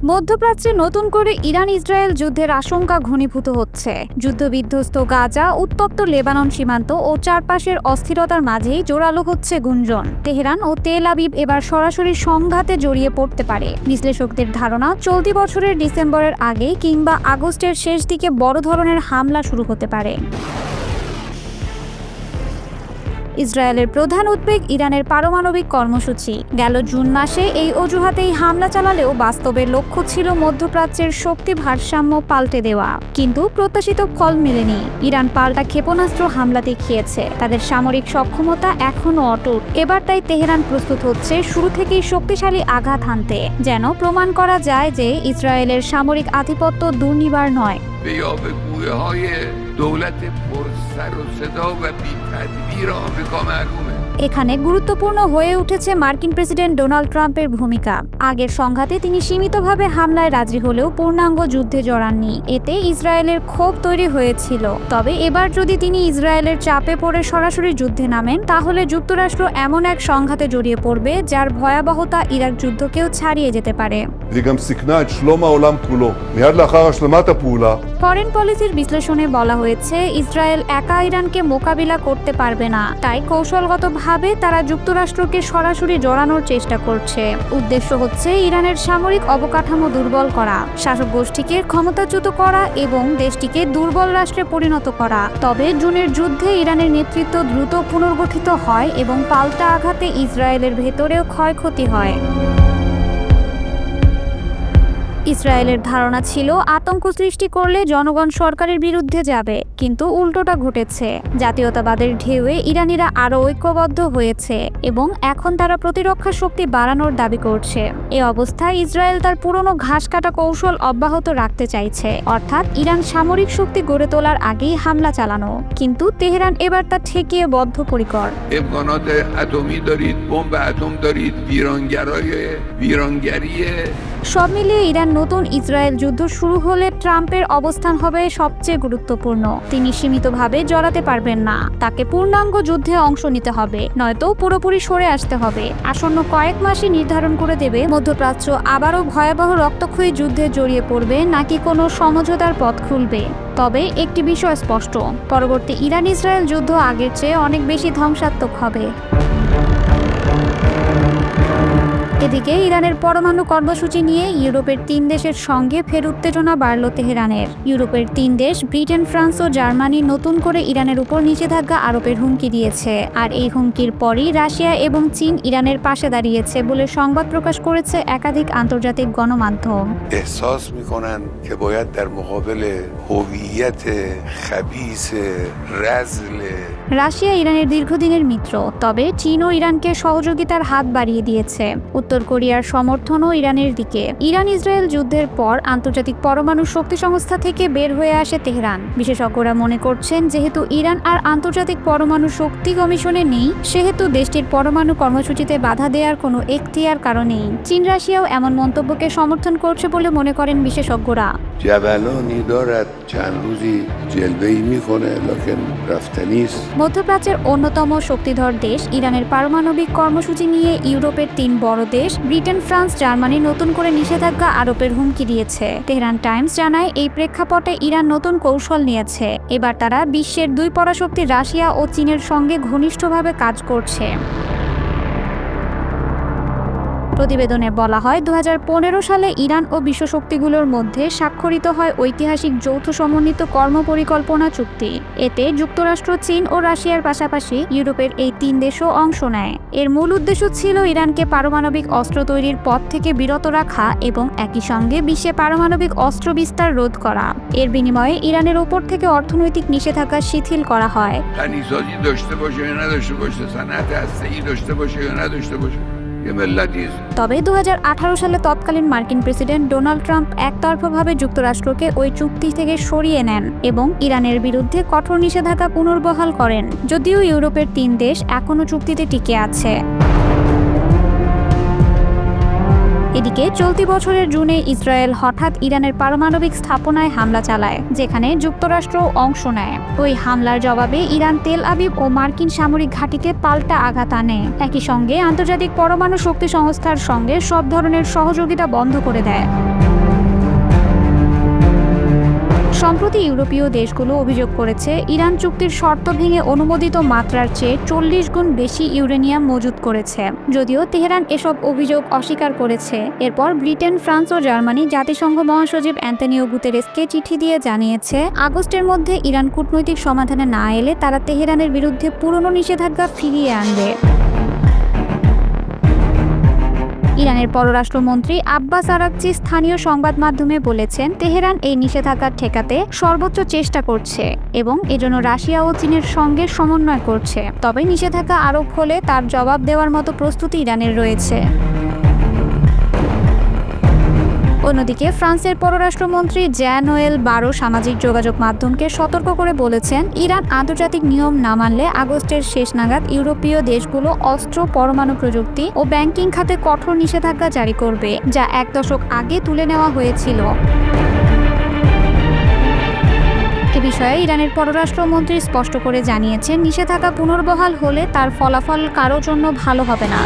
মধ্যপ্রাচ্যে নতুন করে ইরান ইসরায়েল যুদ্ধের আশঙ্কা ঘনীভূত হচ্ছে। যুদ্ধবিধ্বস্ত গাজা, উত্তপ্ত লেবানন সীমান্ত ও চারপাশের অস্থিরতার মাঝেই জোরালো হচ্ছে গুঞ্জন তেহরান ও তেল আবিব এবার সরাসরি সংঘাতে জড়িয়ে পড়তে পারে। বিশ্লেষকদের ধারণা, চলতি বছরের ডিসেম্বরের আগে কিংবা আগস্টের শেষ দিকে বড় ধরনের হামলা শুরু হতে পারে। ইসরায়েলের প্রধান উদ্বেগ ইরানের পারমাণবিক কর্মসূচি। গেল জুন মাসে এই অজুহাতেই হামলা চালালেও বাস্তবে লক্ষ্য ছিল মধ্যপ্রাচ্যের শক্তি ভারসাম্য পাল্টে দেওয়া, কিন্তু প্রত্যাশিত ফল মেলেনি। ইরান পাল্টা ক্ষেপণাস্ত্র হামলা দেখিয়েছে, তাদের সামরিক সক্ষমতা এখনও অটুট। এবার তাই তেহরান প্রস্তুত হচ্ছে শুরু থেকেই শক্তিশালী আঘাত হানতে, যেন প্রমাণ করা যায় যে ইসরায়েলের সামরিক আধিপত্য দুর্নিবার নয়। এখানে গুরুত্বপূর্ণ হয়ে উঠেছে মার্কিন প্রেসিডেন্ট ডোনাল্ড ট্রাম্পের ভূমিকা। আগের সংঘাতে তিনি সীমিতভাবে হামলায় রাজি হলেও পূর্ণাঙ্গ যুদ্ধে জড়াননি, এতে ইসরায়েলের ক্ষোভ তৈরি হয়েছিল। তবে এবার যদি তিনি ইসরায়েলের চাপে পড়ে সরাসরি যুদ্ধে নামেন, তাহলে যুক্তরাষ্ট্র এমন এক সংঘাতে জড়িয়ে পড়বে যার ভয়াবহতা ইরাক যুদ্ধকেও ছাড়িয়ে যেতে পারে। ফরেন পলিসির বিশ্লেষণে বলা হয়েছে, ইসরায়েল একা ইরানকে মোকাবিলা করতে পারবে না, তাই কৌশলগতভাবে তারা যুক্তরাষ্ট্রকে সরাসরি জড়ানোর চেষ্টা করছে। উদ্দেশ্য হচ্ছে ইরানের সামরিক অবকাঠামো দুর্বল করা, শাসক গোষ্ঠীকে ক্ষমতাচ্যুত করা এবং দেশটিকে দুর্বল রাষ্ট্রে পরিণত করা। তবে জুনের যুদ্ধে ইরানের নেতৃত্ব দ্রুত পুনর্গঠিত হয় এবং পাল্টা আঘাতে ইসরায়েলের ভেতরেও ক্ষয়ক্ষতি হয়। ইসরায়েলের ধারণা ছিল আতঙ্ক সৃষ্টি করলে জনগণ সরকারের বিরুদ্ধে যাবে, কিন্তু উল্টোটা ঘটেছে। জাতীয়তাবাদের ঢেউয়ে ইরানিরা আরও ঐক্যবদ্ধ হয়েছে এবং এখন তারা প্রতিরক্ষা শক্তি বাড়ানোর দাবি করছে। এ অবস্থায় ইসরায়েল তার পুরনো ঘাস কাটা কৌশল অব্যাহত রাখতে চাইছে, অর্থাৎ ইরান সামরিক শক্তি গড়ে তোলার আগেই হামলা চালানো। কিন্তু তেহরান এবার তা ঠেকিয়ে বদ্ধপরিকর। সব মিলিয়ে ইরান নতুন ইসরায়েল যুদ্ধ শুরু হলে ট্রাম্পের অবস্থান হবে সবচেয়ে গুরুত্বপূর্ণ। তিনি সীমিতভাবে জড়াতে পারবেন না, তাকে পূর্ণাঙ্গ যুদ্ধে অংশ নিতে হবে, নয়তো পুরোপুরি সরে আসতে হবে। আসন্ন কয়েক মাসই নির্ধারণ করে দেবে মধ্যপ্রাচ্য আবারও ভয়াবহ রক্তক্ষয়ী যুদ্ধে জড়িয়ে পড়বে নাকি কোনো সমঝোতার পথ খুলবে। তবে একটি বিষয় স্পষ্ট, পরবর্তী ইরান ইসরায়েল যুদ্ধ আগের চেয়ে অনেক বেশি ধ্বংসাত্মক হবে। এদিকে ইরানের পরমাণু কর্মসূচি নিয়ে ইউরোপের 3 দেশের সঙ্গে ফের উত্তেজনা বাড়ল তেহরানের। ইউরোপের 3 দেশ ব্রিটেন, ফ্রান্স ও জার্মানি নতুন করে ইরানের উপর নিষেধাজ্ঞা আরোপের হুমকি দিয়েছে। আর এই হুমকির পরই রাশিয়া এবং চীন ইরানের পাশে দাঁড়িয়েছে বলে সংবাদ প্রকাশ করেছে একাধিক আন্তর্জাতিক গণমাধ্যম। রাশিয়া ইরানের দীর্ঘদিনের মিত্র, তবে চীনও ইরানকে সহযোগিতার হাত বাড়িয়ে দিয়েছে। উত্তর কোরিয়ার সমর্থনও ইরানের দিকে। ইরান ইসরায়েল যুদ্ধের পর আন্তর্জাতিক পরমাণু শক্তি সংস্থা থেকে বের হয়ে আসে তেহরান। বিশেষজ্ঞরা মনে করছেন, যেহেতু ইরান আর আন্তর্জাতিক পরমাণু শক্তি কমিশনে নেই, সেহেতু দেশটির পরমাণু কর্মসূচিতে বাধা দেওয়ার কোনো এখতিয়ার কারণেই। চীন রাশিয়াও এমন মন্তব্যকে সমর্থন করছে বলে মনে করেন বিশেষজ্ঞরা। মধ্যপ্রাচ্যের অন্যতম শক্তিধর দেশ ইরানের পারমাণবিক কর্মসূচি নিয়ে ইউরোপের 3 বড় দেশ ব্রিটেন, ফ্রান্স, জার্মানি নতুন করে নিষেধাজ্ঞা আরোপের হুমকি দিয়েছে। তেহরান টাইমস জানায়, এই প্রেক্ষাপটে ইরান নতুন কৌশল নিয়েছে। এবার তারা বিশ্বের 2 পরাশক্তি রাশিয়া ও চীনের সঙ্গে ঘনিষ্ঠভাবে কাজ করছে। প্রতিবেদনে বলা হয়, 2015 সালে ইরান ও বিশ্বশক্তিগুলোর মধ্যে স্বাক্ষরিত হয় ঐতিহাসিক যৌথ সমন্বিত কর্মপরিকল্পনা চুক্তি। এতে যুক্তরাষ্ট্র, চীন ও রাশিয়ার পাশাপাশি ইউরোপের এই 3 দেশও অংশ নেয়। এর মূল উদ্দেশ্য ছিল ইরানকে পারমাণবিক অস্ত্র তৈরির পথ থেকে বিরত রাখা এবং একই সঙ্গে বিশ্বে পারমাণবিক অস্ত্র বিস্তার রোধ করা। এর বিনিময়ে ইরানের ওপর থেকে অর্থনৈতিক নিষেধাজ্ঞা শিথিল করা হয়। তবে 2018 সালে তৎকালীন মার্কিন প্রেসিডেন্ট ডোনাল্ড ট্রাম্প একতরফাভাবে যুক্তরাষ্ট্রকে ওই চুক্তি থেকে সরিয়ে নেন এবং ইরানের বিরুদ্ধে কঠোর নিষেধাজ্ঞা পুনর্বহাল করেন। যদিও ইউরোপের 3 দেশ এখনও চুক্তিতে টিকে আছে। এদিকে চলতি বছরের জুনে ইসরায়েল হঠাৎ ইরানের পারমাণবিক স্থাপনায় হামলা চালায়, যেখানে যুক্তরাষ্ট্র অংশ নেয়। ওই হামলার জবাবে ইরান তেল আবিব ও মার্কিন সামরিক ঘাঁটিতে পাল্টা আঘাত আনে। একই সঙ্গে আন্তর্জাতিক পরমাণু শক্তি সংস্থার সঙ্গে সব ধরনের সহযোগিতা বন্ধ করে দেয়। সম্প্রতি ইউরোপীয় দেশগুলো অভিযোগ করেছে ইরান চুক্তির শর্ত ভেঙে অনুমোদিত মাত্রার চেয়ে 40 গুণ বেশি ইউরেনিয়াম মজুত করেছে। যদিও তেহরান এসব অভিযোগ অস্বীকার করেছে। এরপর ব্রিটেন, ফ্রান্স ও জার্মানি জাতিসংঘ মহাসচিব অ্যান্তনিও গুতেরেসকে চিঠি দিয়ে জানিয়েছে আগস্টের মধ্যে ইরান কূটনৈতিক সমাধানে না এলে তারা তেহরানের বিরুদ্ধে পুরনো নিষেধাজ্ঞা ফিরিয়ে আনবে। ইরানের পররাষ্ট্রমন্ত্রী আব্বাস আরাগচি স্থানীয় সংবাদ মাধ্যমে বলেছেন, তেহরান এই নিষেধাজ্ঞা ঠেকাতে সর্বোচ্চ চেষ্টা করছে এবং এজন্য রাশিয়া ও চীনের সঙ্গে সমন্বয় করছে। তবে নিষেধাজ্ঞা আরোপ হলে তার জবাব দেওয়ার মতো প্রস্তুতি ইরানের রয়েছে। অন্যদিকে ফ্রান্সের পররাষ্ট্রমন্ত্রী জ্যাঁ-নোয়েল বারো সামাজিক যোগাযোগ মাধ্যমকে সতর্ক করে বলেছেন, ইরান আন্তর্জাতিক নিয়ম না মানলে আগস্টের শেষ নাগাদ ইউরোপীয় দেশগুলো অস্ত্র, পরমাণু প্রযুক্তি ও ব্যাংকিং খাতে কঠোর নিষেধাজ্ঞা জারি করবে, যা 1 দশক আগে তুলে নেওয়া হয়েছিল। এ বিষয়ে ইরানের পররাষ্ট্রমন্ত্রী স্পষ্ট করে জানিয়েছেন, নিষেধাজ্ঞা পুনর্বহাল হলে তার ফলাফল কারো জন্য ভালো হবে না।